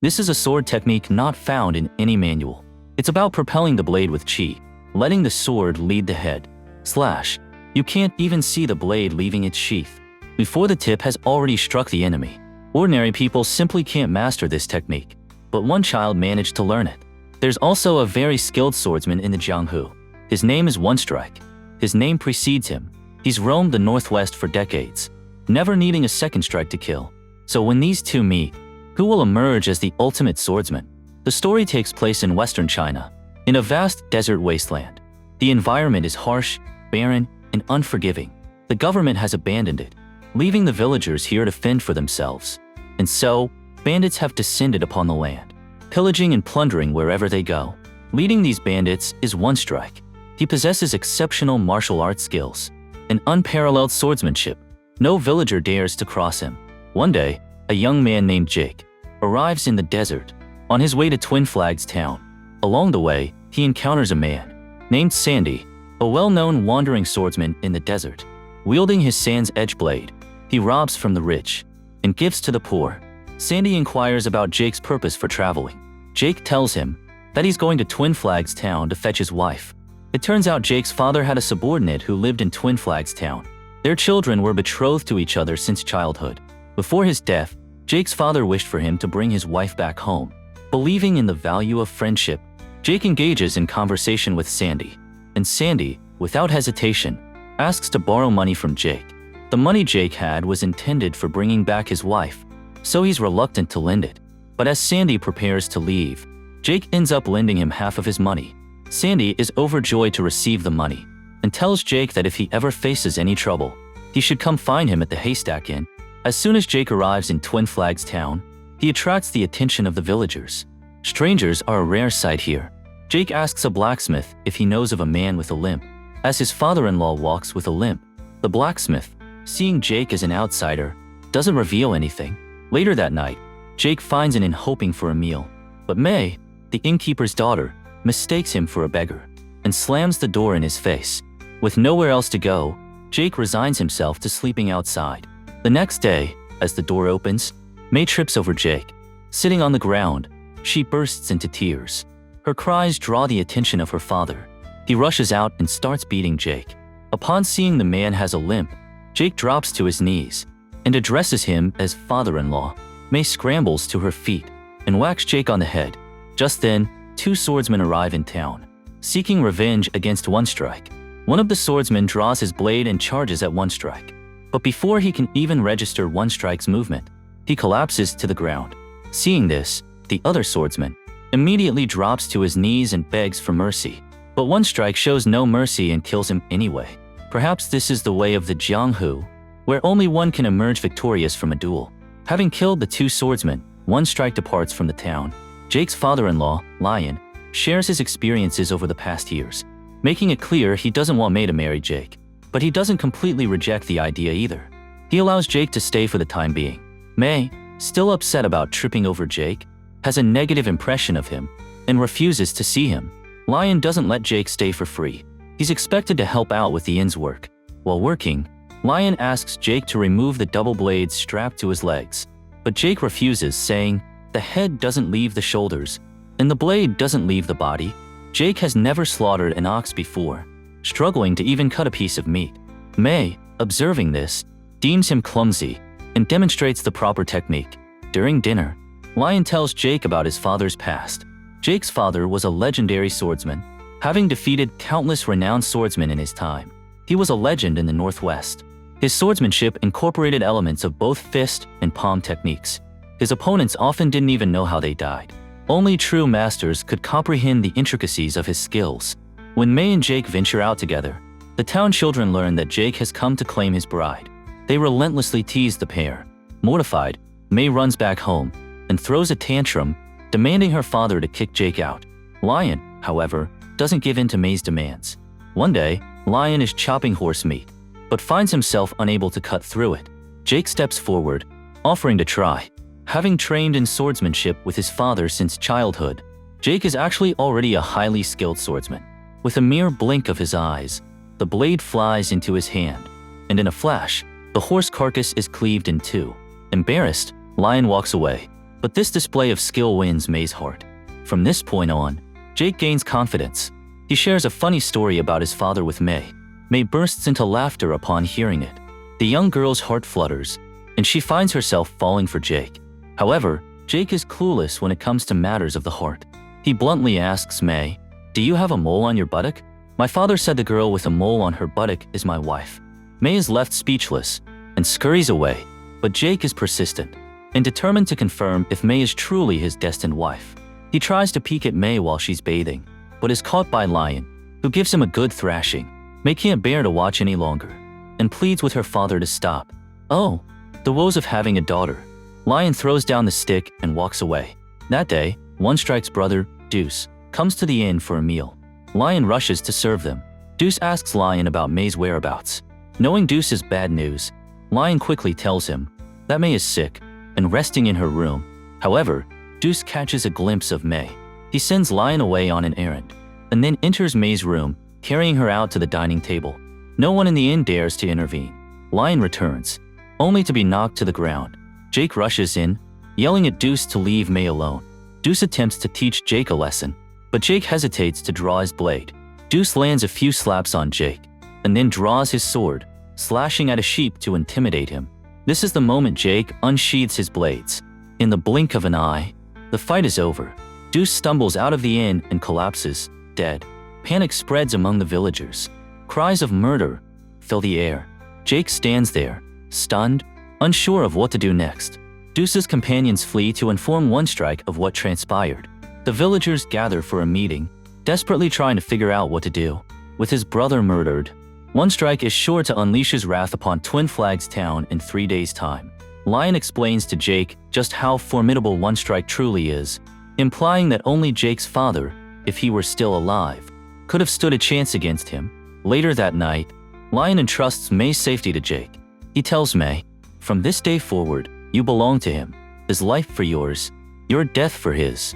This is a sword technique not found in any manual. It's about propelling the blade with chi, letting the sword lead the head. Slash. You can't even see the blade leaving its sheath before the tip has already struck the enemy. Ordinary people simply can't master this technique, but one child managed to learn it. There's also a very skilled swordsman in the Jianghu. His name is One Strike. His name precedes him. He's roamed the Northwest for decades, never needing a second strike to kill. So when these two meet, who will emerge as the ultimate swordsman? The story takes place in western China, in a vast desert wasteland. The environment is harsh, barren, and unforgiving. The government has abandoned it, leaving the villagers here to fend for themselves. And so, bandits have descended upon the land, pillaging and plundering wherever they go. Leading these bandits is One Strike. He possesses exceptional martial arts skills and unparalleled swordsmanship. No villager dares to cross him. One day, a young man named Jake arrives in the desert on his way to Twin Flags town. Along the way, he encounters a man named Sandy, a well-known wandering swordsman in the desert. Wielding his sand's edge blade, he robs from the rich and gives to the poor. Sandy inquires about Jake's purpose for traveling. Jake tells him that he's going to Twin Flags town to fetch his wife. It turns out Jake's father had a subordinate who lived in Twin Flags town. Their children were betrothed to each other since childhood. Before his death, Jake's father wished for him to bring his wife back home. Believing in the value of friendship, Jake engages in conversation with Sandy, and Sandy, without hesitation, asks to borrow money from Jake. The money Jake had was intended for bringing back his wife, so he's reluctant to lend it. But as Sandy prepares to leave, Jake ends up lending him half of his money. Sandy is overjoyed to receive the money and tells Jake that if he ever faces any trouble, he should come find him at the Haystack Inn. As soon as Jake arrives in Twin Flags town, he attracts the attention of the villagers. Strangers are a rare sight here. Jake asks a blacksmith if he knows of a man with a limp. As his father-in-law walks with a limp, the blacksmith, seeing Jake as an outsider, doesn't reveal anything. Later that night, Jake finds an inn hoping for a meal, but May, the innkeeper's daughter, mistakes him for a beggar and slams the door in his face. With nowhere else to go, Jake resigns himself to sleeping outside. The next day, as the door opens, May trips over Jake. Sitting on the ground, she bursts into tears. Her cries draw the attention of her father. He rushes out and starts beating Jake. Upon seeing the man has a limp, Jake drops to his knees and addresses him as father-in-law. May scrambles to her feet and whacks Jake on the head. Just then, two swordsmen arrive in town, seeking revenge against One Strike. One of the swordsmen draws his blade and charges at One Strike. But before he can even register One Strike's movement, he collapses to the ground. Seeing this, the other swordsman immediately drops to his knees and begs for mercy. But One Strike shows no mercy and kills him anyway. Perhaps this is the way of the Jianghu, where only one can emerge victorious from a duel. Having killed the two swordsmen, One Strike departs from the town. Jake's father-in-law, Lion, shares his experiences over the past years, making it clear he doesn't want May to marry Jake. But he doesn't completely reject the idea either. He allows Jake to stay for the time being. May, still upset about tripping over Jake, has a negative impression of him and refuses to see him. Lion doesn't let Jake stay for free. He's expected to help out with the inn's work. While working, Lion asks Jake to remove the double blades strapped to his legs. But Jake refuses, saying, "The head doesn't leave the shoulders, and the blade doesn't leave the body." Jake has never slaughtered an ox before, struggling to even cut a piece of meat. May, observing this, deems him clumsy and demonstrates the proper technique. During dinner, Lion tells Jake about his father's past. Jake's father was a legendary swordsman, having defeated countless renowned swordsmen in his time. He was a legend in the Northwest. His swordsmanship incorporated elements of both fist and palm techniques. His opponents often didn't even know how they died. Only true masters could comprehend the intricacies of his skills. When May and Jake venture out together, the town children learn that Jake has come to claim his bride. They relentlessly tease the pair. Mortified, May runs back home and throws a tantrum, demanding her father to kick Jake out. Lion, however, doesn't give in to May's demands. One day, Lion is chopping horse meat, but finds himself unable to cut through it. Jake steps forward, offering to try. Having trained in swordsmanship with his father since childhood, Jake is actually already a highly skilled swordsman. With a mere blink of his eyes, the blade flies into his hand, and in a flash, the horse carcass is cleaved in two. Embarrassed, Lion walks away. But this display of skill wins May's heart. From this point on, Jake gains confidence. He shares a funny story about his father with May. May bursts into laughter upon hearing it. The young girl's heart flutters, and she finds herself falling for Jake. However, Jake is clueless when it comes to matters of the heart. He bluntly asks May, "Do you have a mole on your buttock?" "My father said the girl with a mole on her buttock is my wife." May is left speechless and scurries away, but Jake is persistent and determined to confirm if May is truly his destined wife. He tries to peek at May while she's bathing, but is caught by Lion, who gives him a good thrashing. May can't bear to watch any longer and pleads with her father to stop. Oh, the woes of having a daughter. Lion throws down the stick and walks away. That day, One Strike's brother, Deuce, comes to the inn for a meal. Lion rushes to serve them. Deuce asks Lion about May's whereabouts. Knowing Deuce's bad news, Lion quickly tells him that May is sick and resting in her room. However, Deuce catches a glimpse of May. He sends Lion away on an errand, and then enters May's room, carrying her out to the dining table. No one in the inn dares to intervene. Lion returns, only to be knocked to the ground. Jake rushes in, yelling at Deuce to leave May alone. Deuce attempts to teach Jake a lesson, but Jake hesitates to draw his blade. Deuce lands a few slaps on Jake, and then draws his sword, slashing at a sheep to intimidate him. This is the moment Jake unsheathes his blades. In the blink of an eye, the fight is over. Deuce stumbles out of the inn and collapses, dead. Panic spreads among the villagers. Cries of murder fill the air. Jake stands there, stunned, unsure of what to do next. Deuce's companions flee to inform One Strike of what transpired. The villagers gather for a meeting, desperately trying to figure out what to do. With his brother murdered, One Strike is sure to unleash his wrath upon Twin Flags Town in 3 days' time. Lion explains to Jake just how formidable One Strike truly is, implying that only Jake's father, if he were still alive, could have stood a chance against him. Later that night, Lion entrusts May's safety to Jake. He tells May, "From this day forward, you belong to him. His life for yours, your death for his."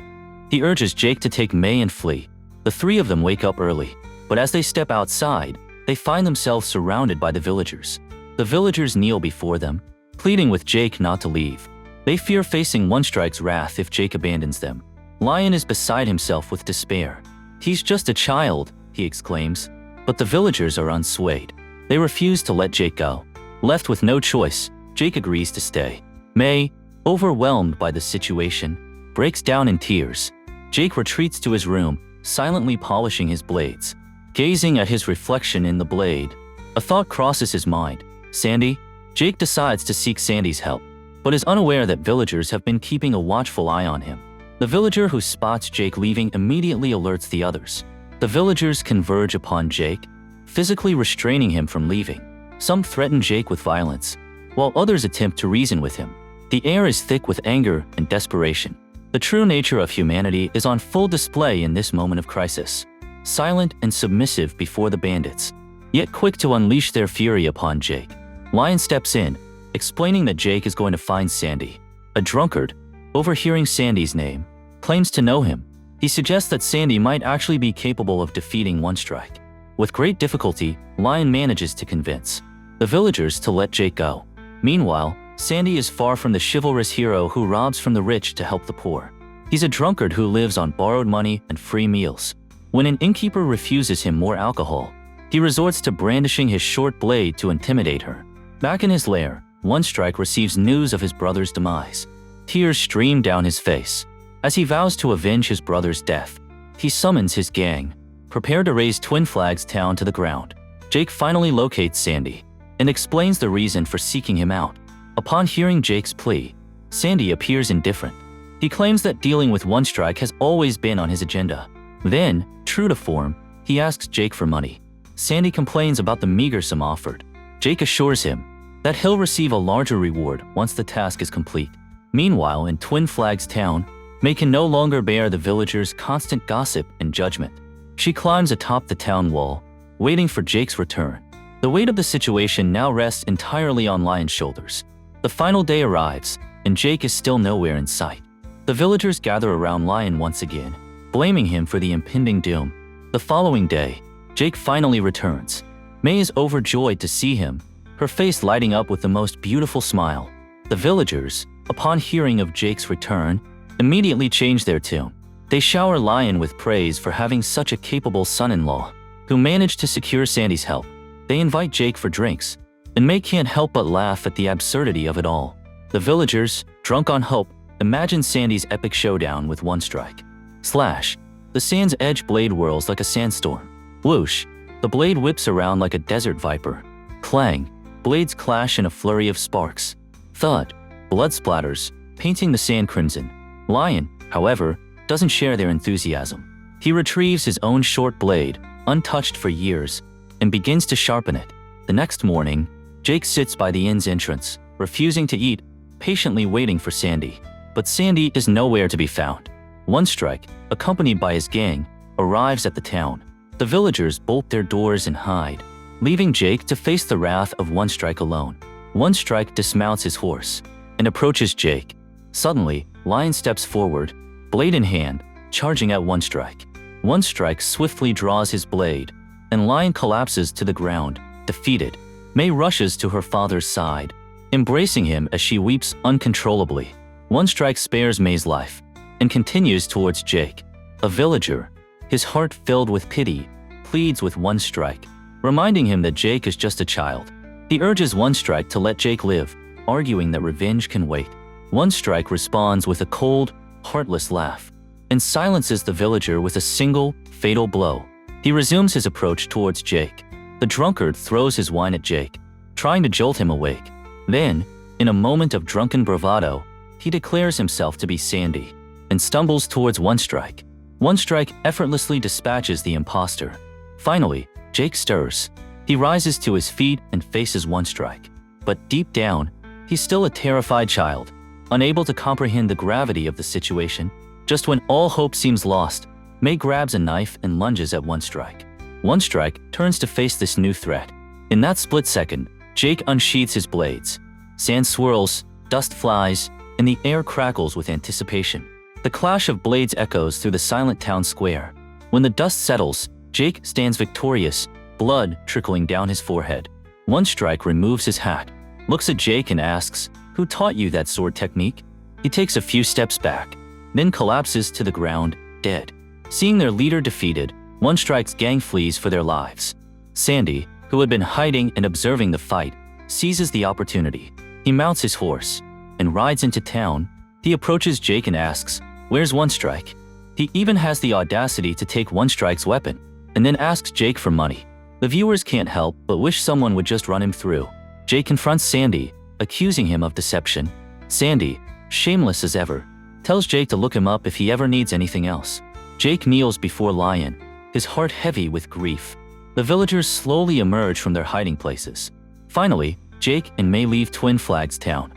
He urges Jake to take May and flee. The three of them wake up early, but as they step outside, they find themselves surrounded by the villagers. The villagers kneel before them, pleading with Jake not to leave. They fear facing One Strike's wrath if Jake abandons them. Lion is beside himself with despair. "He's just a child," he exclaims, but the villagers are unswayed. They refuse to let Jake go. Left with no choice, Jake agrees to stay. May, overwhelmed by the situation, breaks down in tears. Jake retreats to his room, silently polishing his blades. Gazing at his reflection in the blade, a thought crosses his mind. Sandy? Jake decides to seek Sandy's help, but is unaware that villagers have been keeping a watchful eye on him. The villager who spots Jake leaving immediately alerts the others. The villagers converge upon Jake, physically restraining him from leaving. Some threaten Jake with violence, while others attempt to reason with him. The air is thick with anger and desperation. The true nature of humanity is on full display in this moment of crisis. Silent and submissive before the bandits, yet quick to unleash their fury upon Jake. Lion steps in, explaining that Jake is going to find Sandy. A drunkard, overhearing Sandy's name, claims to know him. He suggests that Sandy might actually be capable of defeating One Strike. With great difficulty, Lion manages to convince the villagers to let Jake go. Meanwhile, Sandy is far from the chivalrous hero who robs from the rich to help the poor. He's a drunkard who lives on borrowed money and free meals. When an innkeeper refuses him more alcohol, he resorts to brandishing his short blade to intimidate her. Back in his lair, One Strike receives news of his brother's demise. Tears stream down his face. As he vows to avenge his brother's death, he summons his gang, prepared to raze Twin Flags Town to the ground. Jake finally locates Sandy and explains the reason for seeking him out. Upon hearing Jake's plea, Sandy appears indifferent. He claims that dealing with One Strike has always been on his agenda. Then, true to form, he asks Jake for money. Sandy complains about the meager sum offered. Jake assures him that he'll receive a larger reward once the task is complete. Meanwhile, in Twin Flags Town, May can no longer bear the villagers' constant gossip and judgment. She climbs atop the town wall, waiting for Jake's return. The weight of the situation now rests entirely on Lion's shoulders. The final day arrives, and Jake is still nowhere in sight. The villagers gather around Lion once again, blaming him for the impending doom. The following day, Jake finally returns. May is overjoyed to see him, her face lighting up with the most beautiful smile. The villagers, upon hearing of Jake's return, immediately change their tune. They shower Lion with praise for having such a capable son-in-law, who managed to secure Sandy's help. They invite Jake for drinks, and May can't help but laugh at the absurdity of it all. The villagers, drunk on hope, imagine Sandy's epic showdown with One Strike. Slash. The sand's edge blade whirls like a sandstorm. Whoosh. The blade whips around like a desert viper. Clang. Blades clash in a flurry of sparks. Thud. Blood splatters, painting the sand crimson. Lion, however, doesn't share their enthusiasm. He retrieves his own short blade, untouched for years, and begins to sharpen it. The next morning, Jake sits by the inn's entrance, refusing to eat, patiently waiting for Sandy. But Sandy is nowhere to be found. One Strike, accompanied by his gang, arrives at the town. The villagers bolt their doors and hide, leaving Jake to face the wrath of One Strike alone. One Strike dismounts his horse and approaches Jake. Suddenly, Lion steps forward, blade in hand, charging at One Strike. One Strike swiftly draws his blade, and Lion collapses to the ground, defeated. May rushes to her father's side, embracing him as she weeps uncontrollably. One Strike spares May's life and continues towards Jake. A villager, his heart filled with pity, pleads with One Strike, reminding him that Jake is just a child. He urges One Strike to let Jake live, arguing that revenge can wait. One Strike responds with a cold, heartless laugh and silences the villager with a single, fatal blow. He resumes his approach towards Jake. The drunkard throws his wine at Jake, trying to jolt him awake. Then, in a moment of drunken bravado, he declares himself to be Sandy and stumbles towards One Strike. One Strike effortlessly dispatches the imposter. Finally, Jake stirs. He rises to his feet and faces One Strike. But deep down, he's still a terrified child, unable to comprehend the gravity of the situation. Just when all hope seems lost, May grabs a knife and lunges at One Strike. One Strike turns to face this new threat. In that split second, Jake unsheathes his blades. Sand swirls, dust flies, and the air crackles with anticipation. The clash of blades echoes through the silent town square. When the dust settles, Jake stands victorious, blood trickling down his forehead. One Strike removes his hat, looks at Jake and asks, "Who taught you that sword technique?" He takes a few steps back, then collapses to the ground, dead. Seeing their leader defeated, One Strike's gang flees for their lives. Sandy, who had been hiding and observing the fight, seizes the opportunity. He mounts his horse and rides into town. He approaches Jake and asks, "Where's One Strike?" He even has the audacity to take One Strike's weapon and then asks Jake for money. The viewers can't help but wish someone would just run him through. Jake confronts Sandy, accusing him of deception. Sandy, shameless as ever, tells Jake to look him up if he ever needs anything else. Jake kneels before Lion, his heart heavy with grief. The villagers slowly emerge from their hiding places. Finally, Jake and May leave Twin Flags Town.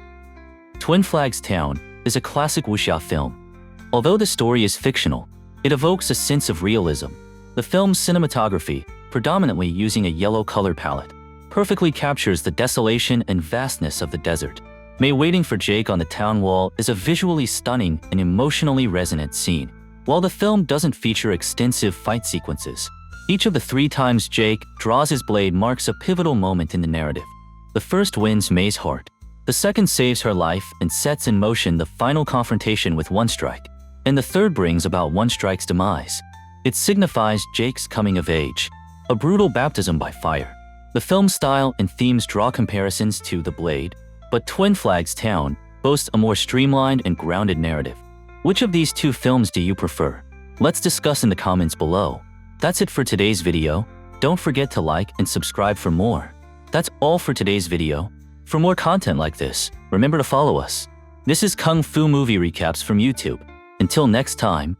Twin Flags Town is a classic wuxia film. Although the story is fictional, it evokes a sense of realism. The film's cinematography, predominantly using a yellow color palette, perfectly captures the desolation and vastness of the desert. May waiting for Jake on the town wall is a visually stunning and emotionally resonant scene. While the film doesn't feature extensive fight sequences, each of the 3 times Jake draws his blade marks a pivotal moment in the narrative. The first wins May's heart. The second saves her life and sets in motion the final confrontation with One Strike. And the third brings about One Strike's demise. It signifies Jake's coming of age, a brutal baptism by fire. The film's style and themes draw comparisons to The Blade, but Twin Flags Town boasts a more streamlined and grounded narrative. Which of these 2 films do you prefer? Let's discuss in the comments below. That's it for today's video. Don't forget to like and subscribe for more. That's all for today's video. For more content like this, remember to follow us. This is Kung Fu Movie Recaps from YouTube. Until next time,